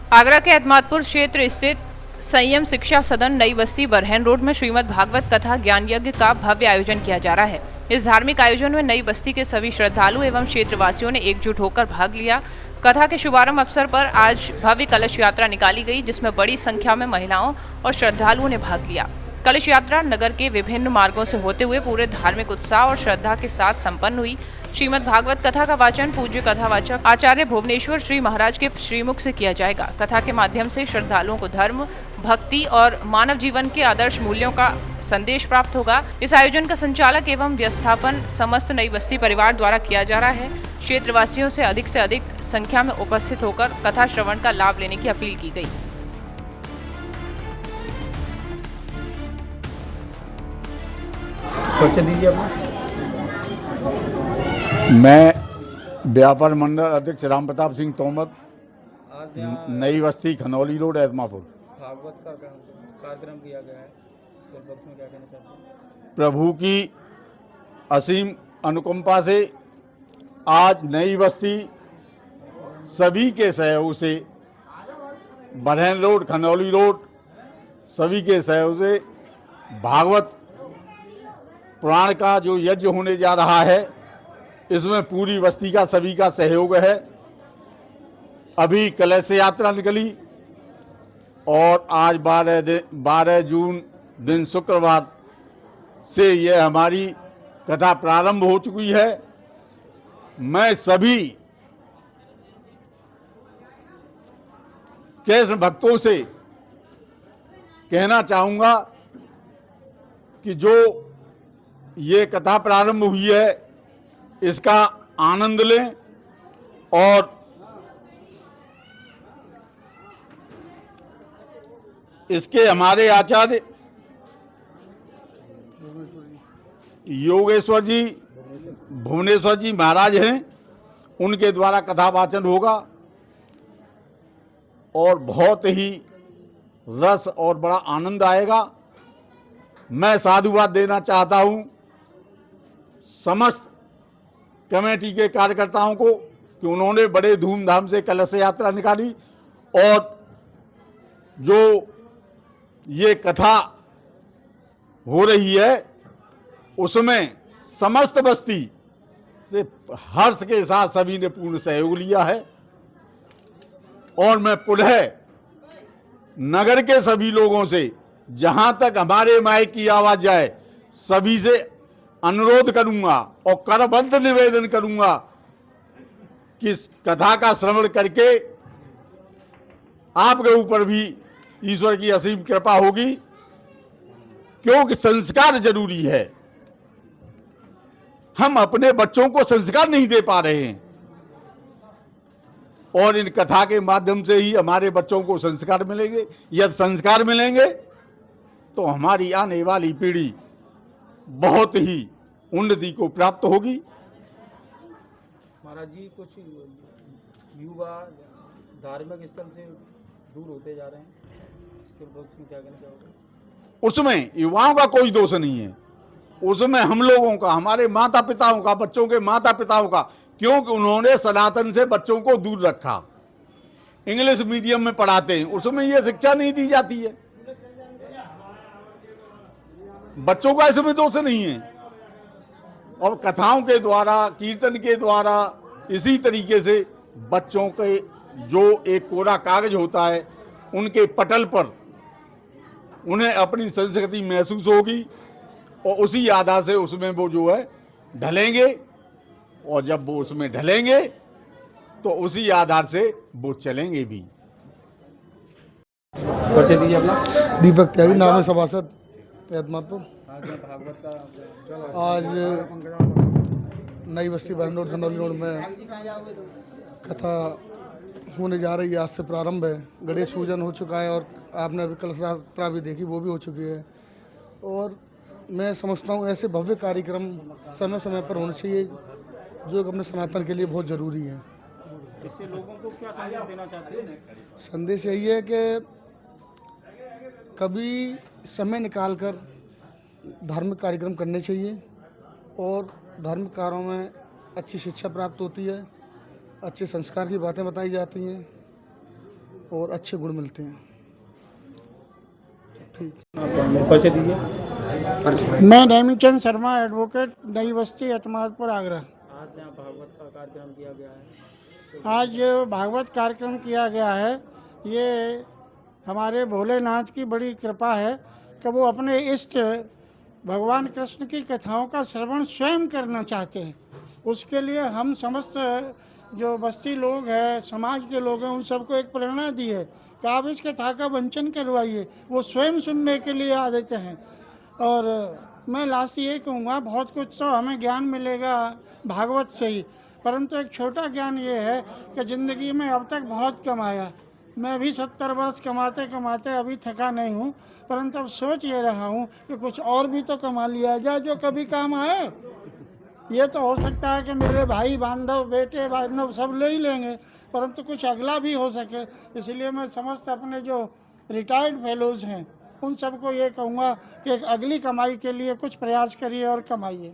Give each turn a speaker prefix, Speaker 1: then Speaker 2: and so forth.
Speaker 1: आगरा के एतमादपुर क्षेत्र स्थित संयम शिक्षा सदन नई बस्ती बरहन रोड में श्रीमद् भागवत कथा ज्ञान यज्ञ का भव्य आयोजन किया जा रहा है। इस धार्मिक आयोजन में नई बस्ती के सभी श्रद्धालु एवं क्षेत्रवासियों ने एकजुट होकर भाग लिया। कथा के शुभारंभ अवसर पर आज भव्य कलश यात्रा निकाली गई, जिसमें बड़ी संख्या में महिलाओं और श्रद्धालुओं ने भाग लिया। कलश यात्रा नगर के विभिन्न मार्गों से होते हुए पूरे धार्मिक उत्साह और श्रद्धा के साथ संपन्न हुई। श्रीमद् भागवत कथा का वाचन पूज्य कथावाचक आचार्य भुवनेश्वर श्री महाराज के श्रीमुख से किया जाएगा। कथा के माध्यम से श्रद्धालुओं को धर्म, भक्ति और मानव जीवन के आदर्श मूल्यों का संदेश प्राप्त होगा। इस आयोजन का संचालक एवं व्यवस्थापन समस्त नई बस्ती परिवार द्वारा किया जा रहा है। क्षेत्रवासियों से अधिक संख्या में उपस्थित होकर कथा श्रवण का लाभ लेने की अपील की गई।
Speaker 2: मैं व्यापार मंडल अध्यक्ष राम प्रताप सिंह तोमर, नई बस्ती खनौली रोड एतमापुर।
Speaker 3: भागवत का कार्यक्रम किया गया है, इसके पक्ष में क्या कहना चाहते हैं?
Speaker 2: प्रभु की असीम अनुकंपा से आज नई बस्ती सभी के सहयोग से, बरहन रोड, खनौली रोड, सभी के सहयोग से भागवत पुराण का जो यज्ञ होने जा रहा है, इसमें पूरी बस्ती का सभी का सहयोग है। अभी कलश यात्रा निकली और आज 12 जून दिन शुक्रवार से यह हमारी कथा प्रारंभ हो चुकी है। मैं सभी कृष्ण भक्तों से कहना चाहूँगा कि जो ये कथा प्रारंभ हुई है, इसका आनंद लें और इसके हमारे आचार्य योगेश्वर जी, भुवनेश्वर जी महाराज हैं, उनके द्वारा कथा वाचन होगा और बहुत ही रस और बड़ा आनंद आएगा। मैं साधुवाद देना चाहता हूं समस्त कमेटी के कार्यकर्ताओं को कि उन्होंने बड़े धूमधाम से कलश यात्रा निकाली और जो ये कथा हो रही है उसमें समस्त बस्ती से हर्ष के साथ सभी ने पूर्ण सहयोग लिया है। और मैं पुनः नगर के सभी लोगों से, जहां तक हमारे माइक की आवाज जाए, सभी से अनुरोध करूंगा और करबद्ध निवेदन करूंगा कि इस कथा का श्रवण करके आपके ऊपर भी ईश्वर की असीम कृपा होगी, क्योंकि संस्कार जरूरी है। हम अपने बच्चों को संस्कार नहीं दे पा रहे हैं और इन कथा के माध्यम से ही हमारे बच्चों को संस्कार मिलेंगे। यदि संस्कार मिलेंगे तो हमारी आने वाली पीढ़ी बहुत ही उन्नति को प्राप्त होगी।
Speaker 3: महाराज जी, कुछ युवा धार्मिक स्थल से दूर होते जा रहे हैं, इसके पक्ष में क्या कहना चाहोगे?
Speaker 2: उसमें युवाओं का कोई दोष नहीं है, उसमें हम लोगों का, हमारे माता पिताओं का, बच्चों के माता पिताओं का, क्योंकि उन्होंने सनातन से बच्चों को दूर रखा। इंग्लिश मीडियम में पढ़ाते हैं, उसमें यह शिक्षा नहीं दी जाती है। बच्चों का इसमें दोष नहीं है। और कथाओं के द्वारा, कीर्तन के द्वारा, इसी तरीके से बच्चों के जो एक कोरा कागज होता है, उनके पटल पर उन्हें अपनी संस्कृति महसूस होगी और उसी आधार से उसमें वो जो है ढलेंगे, और जब वो उसमें ढलेंगे तो उसी आधार से वो चलेंगे भी।
Speaker 3: परिचय दीजिए अपना।
Speaker 4: दीपक त्यागी, नाम है, सभासद एतमादपुर।
Speaker 3: भागवत का
Speaker 4: आज नई बस्ती बरहन रोड, खनौली रोड में कथा होने जा रही है। आज से प्रारंभ है। गणेश पूजन हो चुका है और आपने अभी कलश यात्रा भी देखी, वो भी हो चुकी है। और मैं समझता हूँ ऐसे भव्य कार्यक्रम समय समय पर होने चाहिए, जो अपने सनातन के लिए बहुत ज़रूरी है।
Speaker 3: इससे लोगों को क्या संदेश देना चाहते हैं?
Speaker 4: संदेश यही है कि कभी समय निकालकर धार्मिक कार्यक्रम करने चाहिए और धार्मिक कार्यों में अच्छी शिक्षा प्राप्त होती है, अच्छे संस्कार की बातें बताई जाती हैं और अच्छे गुण मिलते हैं। ठीक।
Speaker 3: आप परिचय दीजिए।
Speaker 5: मैं नेमीचंद शर्मा, एडवोकेट, नई बस्ती, अतमादपुर, आगरा।
Speaker 3: आज यहाँ भागवत का कार्यक्रम किया गया है।
Speaker 5: आज जो भागवत कार्यक्रम किया गया है, ये हमारे भोलेनाथ की बड़ी कृपा है कि वो अपने इष्ट भगवान कृष्ण की कथाओं का श्रवण स्वयं करना चाहते हैं। उसके लिए हम समस्त जो बस्ती लोग हैं, समाज के लोग हैं, उन सबको एक प्रेरणा दी है कि आप इस कथा का वंचन करवाइए। वो स्वयं सुनने के लिए आ देते हैं। और मैं लास्ट ये कहूँगा, बहुत कुछ तो हमें ज्ञान मिलेगा भागवत से ही, परंतु एक छोटा ज्ञान ये है कि ज़िंदगी में अब तक बहुत कमाया। मैं भी 70 वर्ष कमाते कमाते अभी थका नहीं हूँ, परंतु अब सोच ये रहा हूँ कि कुछ और भी तो कमा लिया जाए जो कभी काम आए। ये तो हो सकता है कि मेरे भाई बांधव, बेटे बांधव सब ले ही लेंगे, परंतु कुछ अगला भी हो सके। इसलिए मैं समस्त अपने जो रिटायर्ड फेलोज़ हैं उन सबको ये कहूँगा कि एक अगली कमाई के लिए कुछ प्रयास करिए और कमाइए।